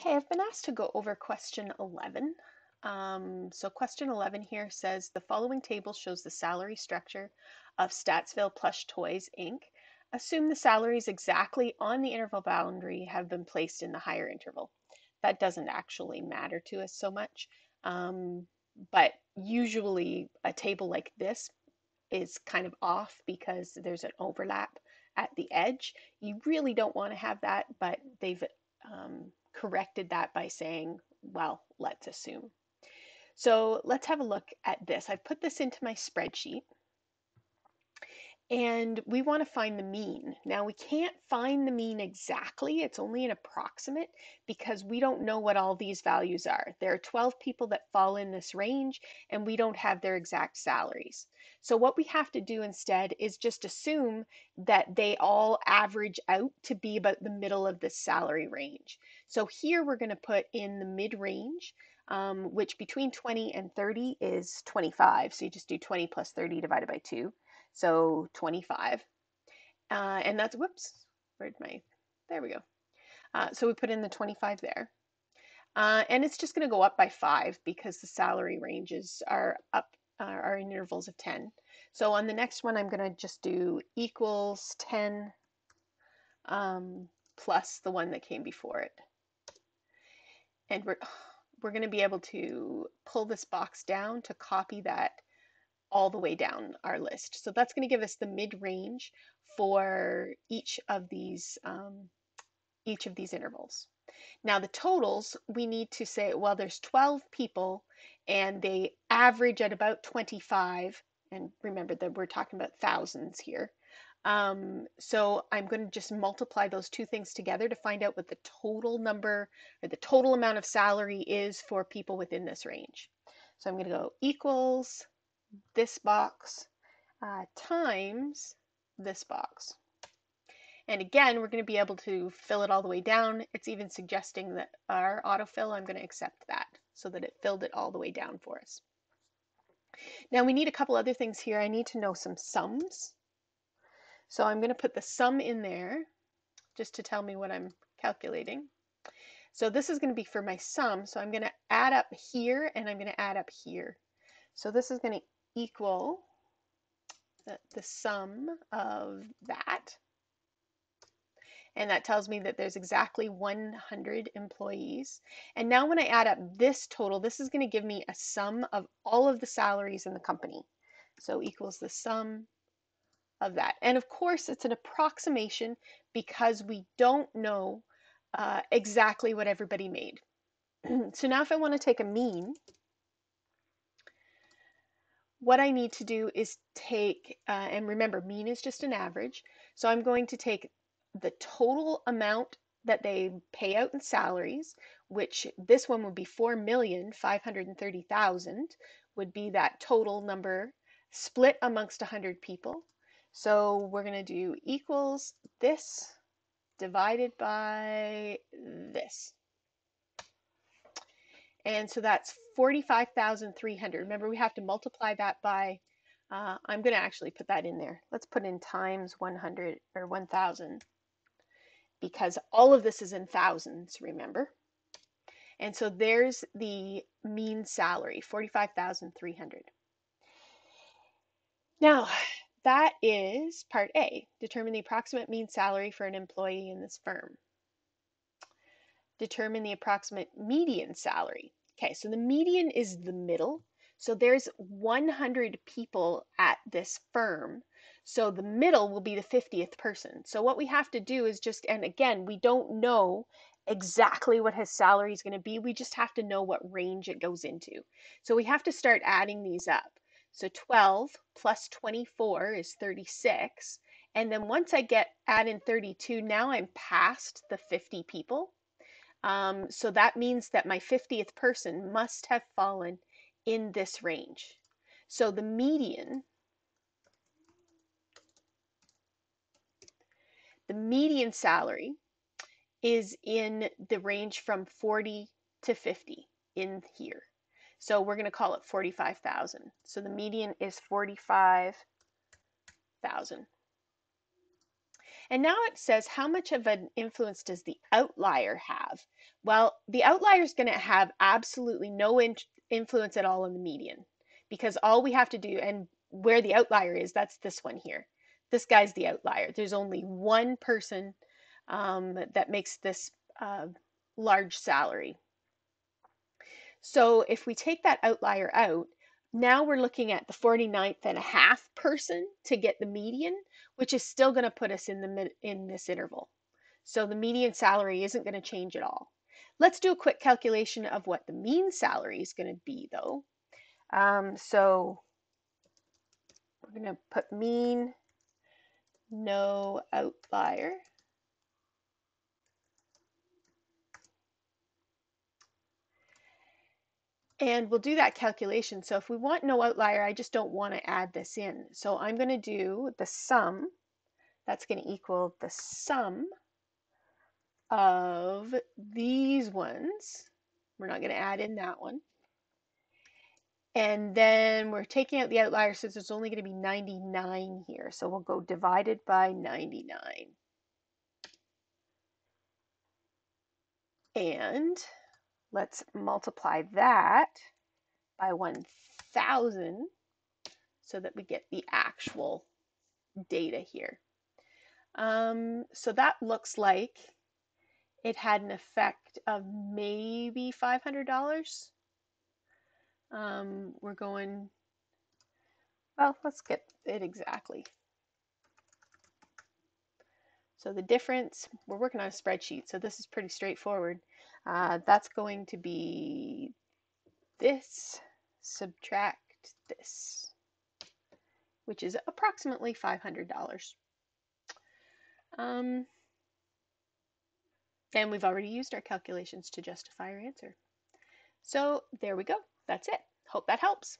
Okay, I've been asked to go over question 11. So question 11 here says the following table shows the salary structure of Statsville Plush Toys, Inc. Assume the salaries exactly on the interval boundary have been placed in the higher interval. That doesn't actually matter to us so much, but usually a table like this is kind of off because there's an overlap at the edge. You really don't want to have that, but they've corrected that by saying, well, let's assume. So let's have a look at this. I've put this into my spreadsheet and we want to find the mean. Now we can't find the mean exactly, it's only an approximate because we don't know what all these values are. There are 12 people that fall in this range and we don't have their exact salaries. So what we have to do instead is just assume that they all average out to be about the middle of the salary range. So here we're going to put in the mid-range, which between 20 and 30 is 25. So you just do 20 plus 30 divided by 2. So 25, and that's, whoops, where'd my, there we go. So we put in the 25 there. And it's just going to go up by 5 because the salary ranges are up, are in intervals of 10. So on the next one, I'm going to just do equals 10 plus the one that came before it. And we're going to be able to pull this box down to copy that all the way down our list. So that's going to give us the mid-range for each of these intervals. Now the totals, we need to say, well, there's 12 people and they average at about 25. And remember that we're talking about thousands here. So I'm going to just multiply those two things together to find out what the total number or the total amount of salary is for people within this range. So I'm going to go equals this box times this box. And again, we're going to be able to fill it all the way down. It's even suggesting that our autofill, I'm going to accept that so that it filled it all the way down for us. Now we need a couple other things here. I need to know some sums. So I'm going to put the sum in there just to tell me what I'm calculating. So this is going to be for my sum. So I'm going to add up here and I'm going to add up here. So this is going to equal the sum of that. And that tells me that there's exactly 100 employees. And now when I add up this total, this is going to give me a sum of all of the salaries in the company. So equals the sum of that. And of course, it's an approximation because we don't know exactly what everybody made. So now if I want to take a mean, what I need to do is take, and remember, mean is just an average. So I'm going to take the total amount that they pay out in salaries, which this one would be 4,530,000 would be that total number split amongst 100 people. So we're going to do equals this divided by this. And so that's 45,300. Remember, we have to multiply that by, I'm going to actually put that in there. Let's put in times 100 or 1,000 because all of this is in thousands, remember? And so there's the mean salary, 45,300. Now, that is part A, determine the approximate mean salary for an employee in this firm. Determine the approximate median salary. Okay, so the median is the middle. So there's 100 people at this firm. So the middle will be the 50th person. So what we have to do is just, and again, we don't know exactly what his salary is going to be. We just have to know what range it goes into. So we have to start adding these up. So 12 plus 24 is 36. And then once I add in 32, now I'm past the 50 people. So that means that my 50th person must have fallen in this range. So the median salary is in the range from 40 to 50 in here. So we're going to call it 45,000. So the median is 45,000. And now it says, how much of an influence does the outlier have? Well, the outlier is going to have absolutely no influence at all on the median, because all we have to do, and where the outlier is, that's this one here. This guy's the outlier. There's only one person that makes this large salary. So if we take that outlier out, now we're looking at the 49th and a half person to get the median, which is still going to put us in this interval. So the median salary isn't going to change at all. Let's do a quick calculation of what the mean salary is going to be, though. So we're going to put mean, no outlier. And we'll do that calculation. So if we want no outlier, I just don't want to add this in. So I'm going to do the sum. That's going to equal the sum of these ones. We're not going to add in that one. And then we're taking out the outlier, so there's only going to be 99 here. So we'll go divided by 99. And let's multiply that by 1,000 so that we get the actual data here. So that looks like it had an effect of maybe $500. We're going, well, let's get it exactly. So the difference, we're working on a spreadsheet, so this is pretty straightforward. That's going to be this subtract this, which is approximately $500. And we've already used our calculations to justify our answer. So there we go. That's it. Hope that helps.